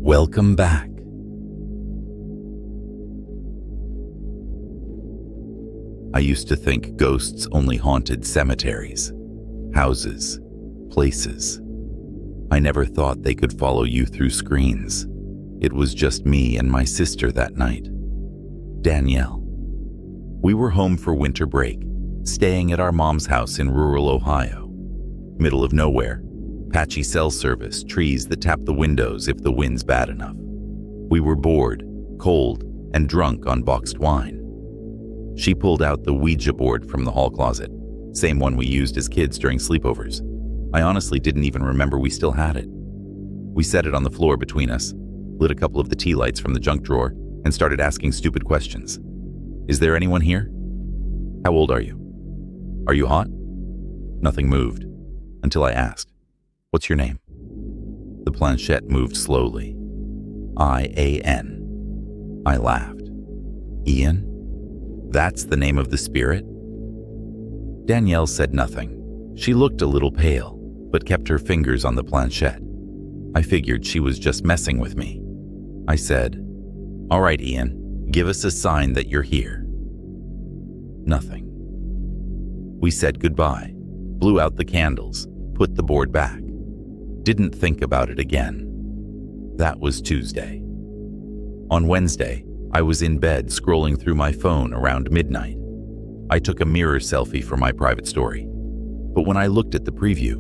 Welcome back. I used to think ghosts only haunted cemeteries, houses, places. I never thought they could follow you through screens. It was just me and my sister that night, Danielle. We were home for winter break, staying at our mom's house in rural Ohio. Middle of nowhere, patchy cell service, trees that tap the windows if the wind's bad enough. We were bored, cold, and drunk on boxed wine. She pulled out the Ouija board from the hall closet, same one we used as kids during sleepovers. I honestly didn't even remember we still had it. We set it on the floor between us, lit a couple of the tea lights from the junk drawer, and started asking stupid questions. Is there anyone here? How old are you? Are you hot? Nothing moved, until I asked, what's your name? The planchette moved slowly. I-A-N. I laughed. Ian? That's the name of the spirit? Danielle said nothing. She looked a little pale, but kept her fingers on the planchette. I figured she was just messing with me. I said, all right, Ian, give us a sign that you're here. Nothing. We said goodbye, blew out the candles, put the board back. Didn't think about it again. That was Tuesday. On Wednesday, I was in bed scrolling through my phone around midnight. I took a mirror selfie for my private story, but when I looked at the preview,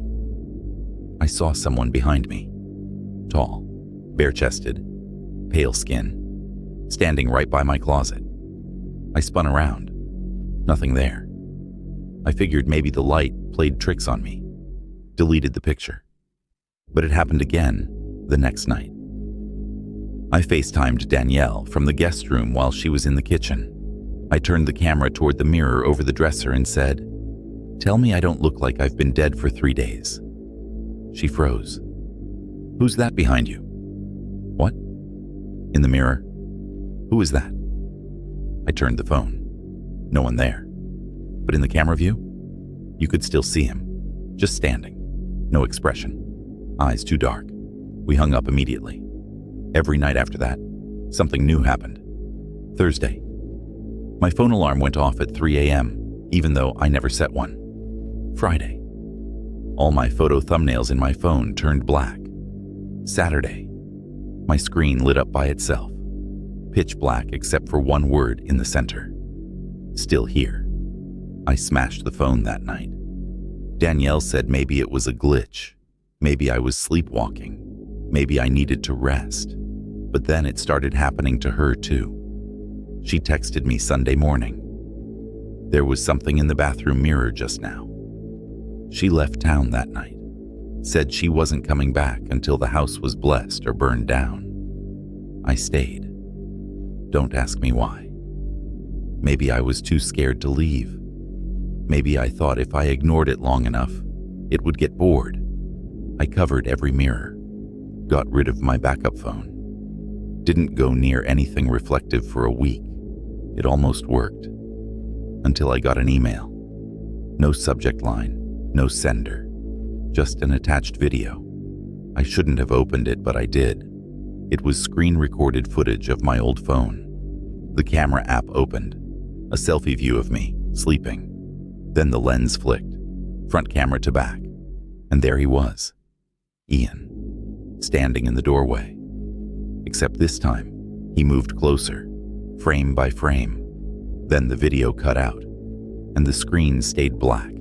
I saw someone behind me. Tall, bare-chested, pale skin, standing right by my closet. I spun around. Nothing there. I figured maybe the light played tricks on me. Deleted the picture. But it happened again the next night. I FaceTimed Danielle from the guest room while she was in the kitchen. I turned the camera toward the mirror over the dresser and said, tell me I don't look like I've been dead for 3 days. She froze. Who's that behind you? What? In the mirror. Who is that? I turned the phone. No one there. But in the camera view, you could still see him, just standing. No expression. Eyes too dark. We hung up immediately. Every night after that, something new happened. Thursday. My phone alarm went off at 3 a.m., even though I never set one. Friday. All my photo thumbnails in my phone turned black. Saturday. My screen lit up by itself. Pitch black except for one word in the center. Still here. I smashed the phone that night. Danielle said maybe it was a glitch. Maybe I was sleepwalking. Maybe I needed to rest. But then it started happening to her too. She texted me Sunday morning. There was something in the bathroom mirror just now. She left town that night. Said she wasn't coming back until the house was blessed or burned down. I stayed. Don't ask me why. Maybe I was too scared to leave. Maybe I thought if I ignored it long enough, it would get bored. I covered every mirror. Got rid of my backup phone. Didn't go near anything reflective for a week. It almost worked. Until I got an email. No subject line, no sender. Just an attached video. I shouldn't have opened it, but I did. It was screen-recorded footage of my old phone. The camera app opened. A selfie view of me, sleeping. Then the lens flicked, front camera to back. And there he was. Ian, standing in the doorway. Except this time, he moved closer, frame by frame. Then the video cut out, and the screen stayed black,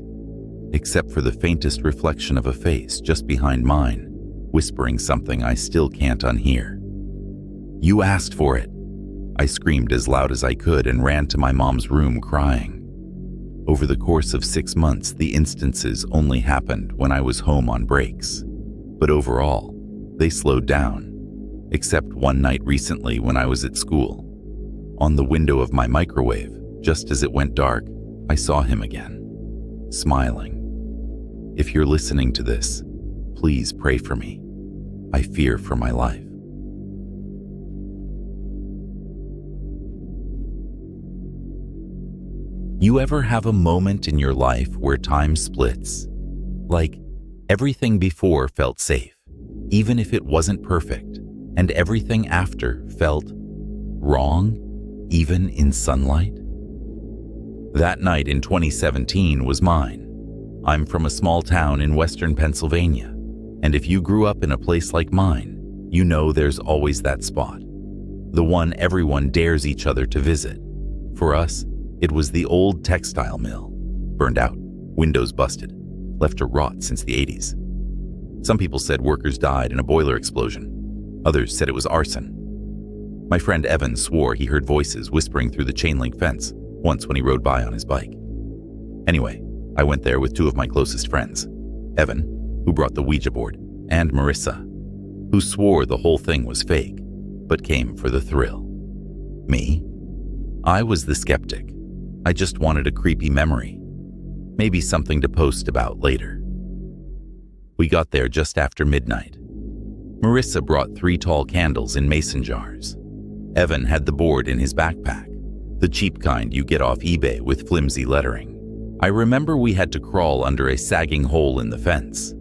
except for the faintest reflection of a face just behind mine, whispering something I still can't unhear. You asked for it. I screamed as loud as I could and ran to my mom's room crying. Over the course of 6 months, the instances only happened when I was home on breaks. But overall, they slowed down. Except one night recently when I was at school. On the window of my microwave, just as it went dark, I saw him again, smiling. If you're listening to this, please pray for me. I fear for my life. You ever have a moment in your life where time splits? Like, everything before felt safe, even if it wasn't perfect. and everything after felt wrong, even in sunlight. That night in 2017 was mine. I'm from a small town in western Pennsylvania, and if you grew up in a place like mine, you know there's always that spot. The one everyone dares each other to visit. For us, it was the old textile mill. Burned out, windows busted, left to rot since the 80s. Some people said workers died in a boiler explosion. Others said it was arson. My friend Evan swore he heard voices whispering through the chain-link fence once when he rode by on his bike. Anyway, I went there with two of my closest friends, Evan, who brought the Ouija board, and Marissa, who swore the whole thing was fake, but came for the thrill. Me? I was the skeptic. I just wanted a creepy memory, maybe something to post about later. We got there just after midnight. Marissa brought 3 tall candles in mason jars. Evan had the board in his backpack, the cheap kind you get off eBay with flimsy lettering. I remember we had to crawl under a sagging hole in the fence.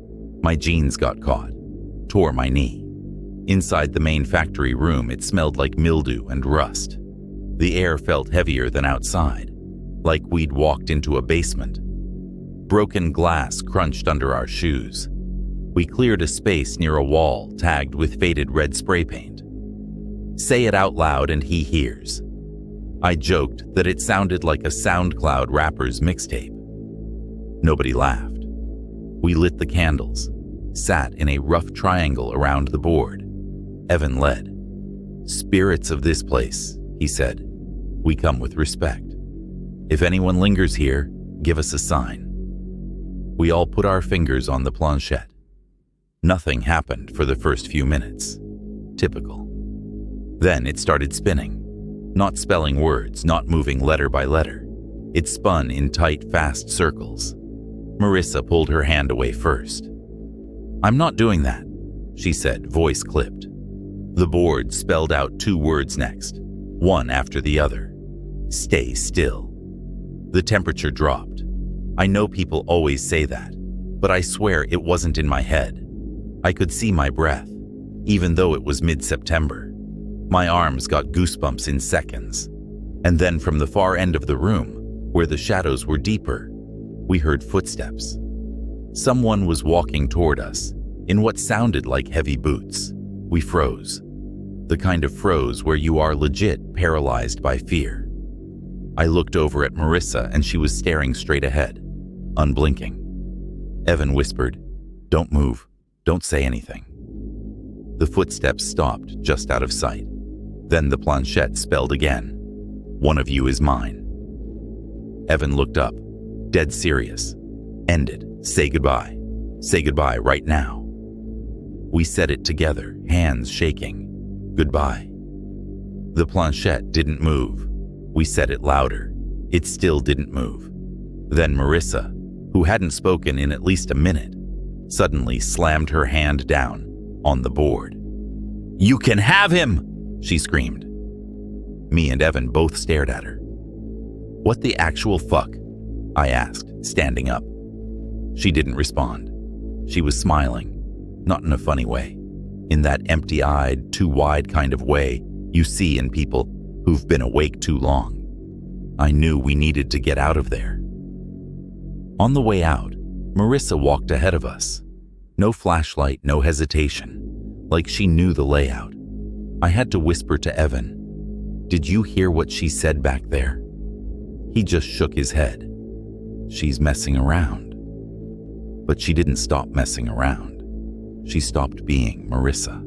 My jeans got caught, tore my knee. Inside the main factory room, it smelled like mildew and rust. The air felt heavier than outside, like we'd walked into a basement. Broken glass crunched under our shoes. We cleared a space near a wall tagged with faded red spray paint. Say it out loud and he hears. I joked that it sounded like a SoundCloud rapper's mixtape. Nobody laughed. We lit the candles, sat in a rough triangle around the board. Evan led. "Spirits of this place," he said. "We come with respect. If anyone lingers here, give us a sign." We all put our fingers on the planchette. Nothing happened for the first few minutes. Typical. Then it started spinning. Not spelling words, not moving letter by letter. It spun in tight, fast circles. Marissa pulled her hand away first. "I'm not doing that," she said, voice clipped. The board spelled out 2 words next, one after the other. "Stay still." The temperature dropped. I know people always say that, but I swear it wasn't in my head. I could see my breath, even though it was mid-September. My arms got goosebumps in seconds. And then from the far end of the room, where the shadows were deeper, we heard footsteps. Someone was walking toward us, in what sounded like heavy boots. We froze. The kind of froze where you are legit paralyzed by fear. I looked over at Marissa and she was staring straight ahead, unblinking. Evan whispered, "Don't move, don't say anything." The footsteps stopped just out of sight. Then the planchette spelled again, "One of you is mine." Evan looked up, dead serious. "End it. Say goodbye. Say goodbye right now." We said it together, hands shaking. "Goodbye." The planchette didn't move. We said it louder. It still didn't move. Then Marissa, who hadn't spoken in at least a minute, suddenly slammed her hand down on the board. "You can have him!" she screamed. Me and Evan both stared at her. "What the actual fuck?" I asked, standing up. She didn't respond. She was smiling, not in a funny way, in that empty-eyed, too wide kind of way you see in people who've been awake too long. I knew we needed to get out of there. On the way out, Marissa walked ahead of us. No flashlight, no hesitation, like she knew the layout. I had to whisper to Evan, "Did you hear what she said back there?" He just shook his head. "She's messing around." But she didn't stop messing around. She stopped being Marissa.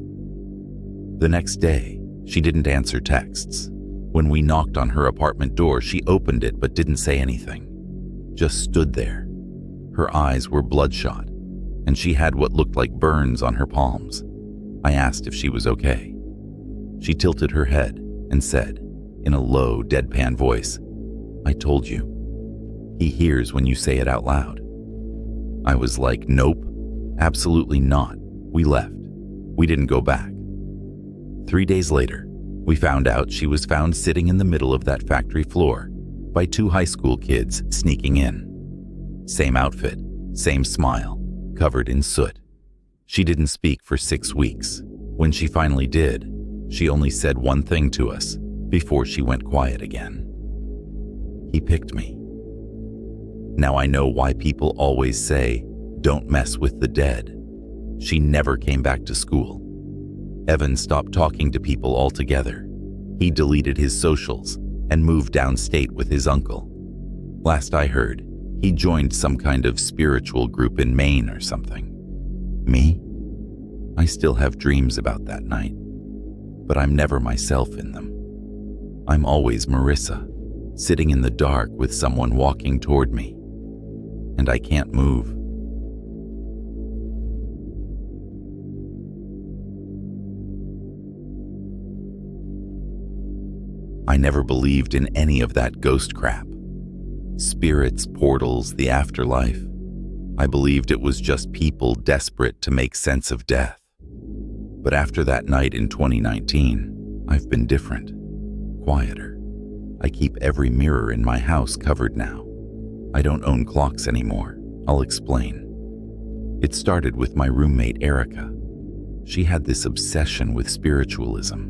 The next day, she didn't answer texts. When we knocked on her apartment door, she opened it but didn't say anything. Just stood there. Her eyes were bloodshot, and she had what looked like burns on her palms. I asked if she was okay. She tilted her head and said, in a low, deadpan voice, "I told you. He hears when you say it out loud." I was like, "Nope, absolutely not." We left. We didn't go back. 3 days later, we found out she was found sitting in the middle of that factory floor by 2 high school kids sneaking in. Same outfit, same smile, covered in soot. She didn't speak for 6 weeks. When she finally did, she only said one thing to us before she went quiet again. He picked me. Now I know why people always say, "Don't mess with the dead." She never came back to school. Evan stopped talking to people altogether. He deleted his socials and moved downstate with his uncle. Last I heard, he joined some kind of spiritual group in Maine or something. Me? I still have dreams about that night, but I'm never myself in them. I'm always Marissa, sitting in the dark with someone walking toward me, and I can't move. I never believed in any of that ghost crap. Spirits, portals, the afterlife. I believed it was just people desperate to make sense of death. But after that night in 2019, I've been different, quieter. I keep every mirror in my house covered now. I don't own clocks anymore. I'll explain. It started with my roommate Erica. She had this obsession with spiritualism,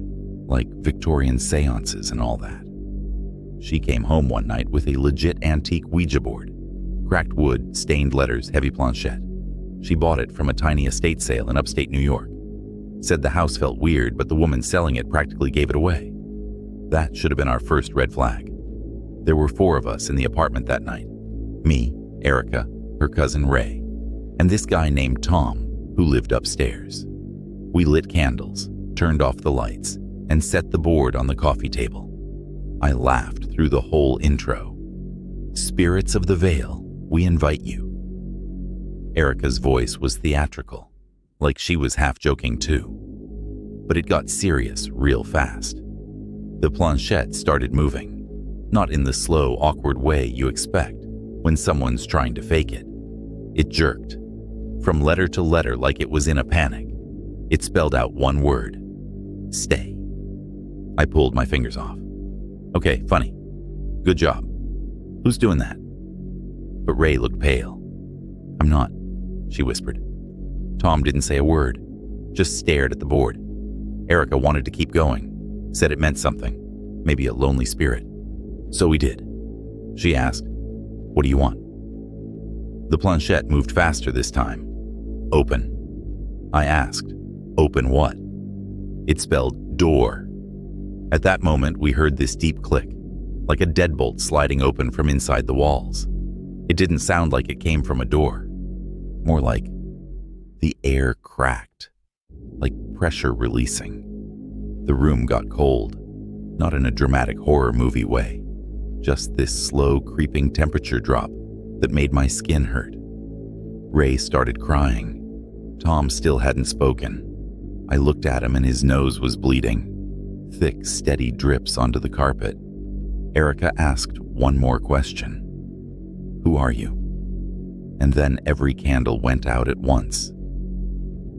like Victorian séances and all that. She came home one night with a legit antique Ouija board. Cracked wood, stained letters, heavy planchette. She bought it from a tiny estate sale in upstate New York. Said the house felt weird, but the woman selling it practically gave it away. That should have been our first red flag. There were 4 of us in the apartment that night. Me, Erica, her cousin Ray, and this guy named Tom, who lived upstairs. We lit candles, turned off the lights, and set the board on the coffee table. I laughed through the whole intro. "Spirits of the Vale, we invite you." Erica's voice was theatrical, like she was half joking too. But it got serious real fast. The planchette started moving, not in the slow, awkward way you expect when someone's trying to fake it. It jerked, from letter to letter like it was in a panic. It spelled out one word: stay. I pulled my fingers off. "Okay, funny. Good job. Who's doing that?" But Ray looked pale. "I'm not," she whispered. Tom didn't say a word, just stared at the board. Erica wanted to keep going, said it meant something, maybe a lonely spirit. So we did. She asked, "What do you want?" The planchette moved faster this time. "Open." I asked, "Open what?" It spelled door. At that moment, we heard this deep click, like a deadbolt sliding open from inside the walls. It didn't sound like it came from a door. More like the air cracked, like pressure releasing. The room got cold, not in a dramatic horror movie way, just this slow creeping temperature drop that made my skin hurt. Ray started crying. Tom still hadn't spoken. I looked at him and his nose was bleeding. Thick, steady drips onto the carpet. Erica asked one more question. "Who are you?" And then every candle went out at once.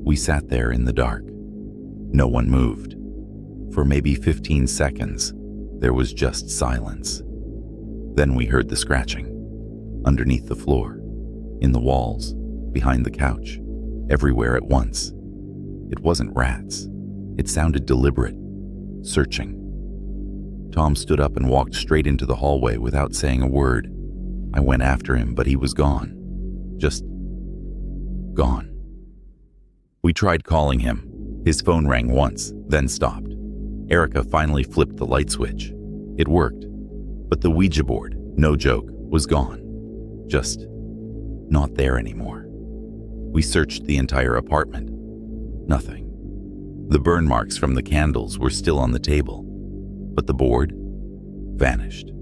We sat there in the dark. No one moved. For maybe 15 seconds, there was just silence. Then we heard the scratching. Underneath the floor, in the walls, behind the couch, everywhere at once. It wasn't rats. It sounded deliberate. Searching. Tom stood up and walked straight into the hallway without saying a word. I went after him, but he was gone. Just gone. We tried calling him. His phone rang once, then stopped. Erica finally flipped the light switch. It worked. But the Ouija board, no joke, was gone. Just not there anymore. We searched the entire apartment. Nothing. The burn marks from the candles were still on the table, but the board vanished.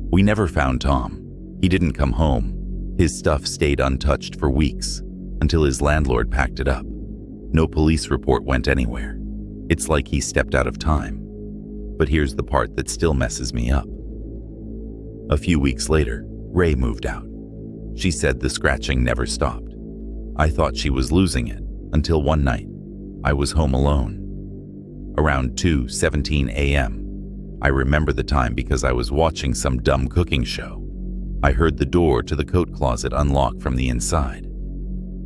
We never found Tom. He didn't come home. His stuff stayed untouched for weeks, until his landlord packed it up. No police report went anywhere. It's like he stepped out of time. But here's the part that still messes me up. A few weeks later, Ray moved out. She said the scratching never stopped. I thought she was losing it, until one night, I was home alone. Around 2:17 a.m., I remember the time because I was watching some dumb cooking show. I heard the door to the coat closet unlock from the inside.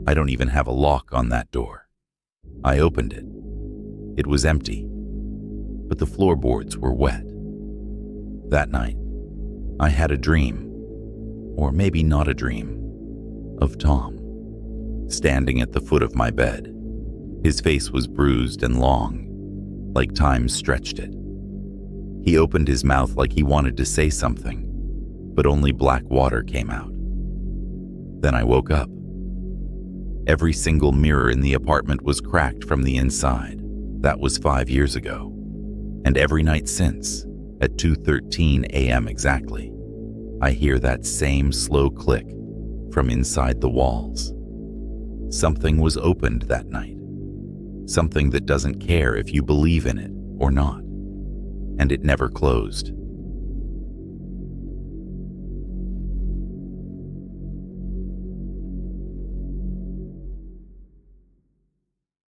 I don't even have a lock on that door. I opened it, It was empty, but the floorboards were wet. That night, I had a dream, or maybe not a dream, of Tom, standing at the foot of my bed. His face was bruised and long, like time stretched it. He opened his mouth like he wanted to say something, but only black water came out. Then I woke up. Every single mirror in the apartment was cracked from the inside. That was 5 years ago. And every night since, at 2:13 a.m. exactly, I hear that same slow click from inside the walls. Something was opened that night. Something that doesn't care if you believe in it or not. And it never closed.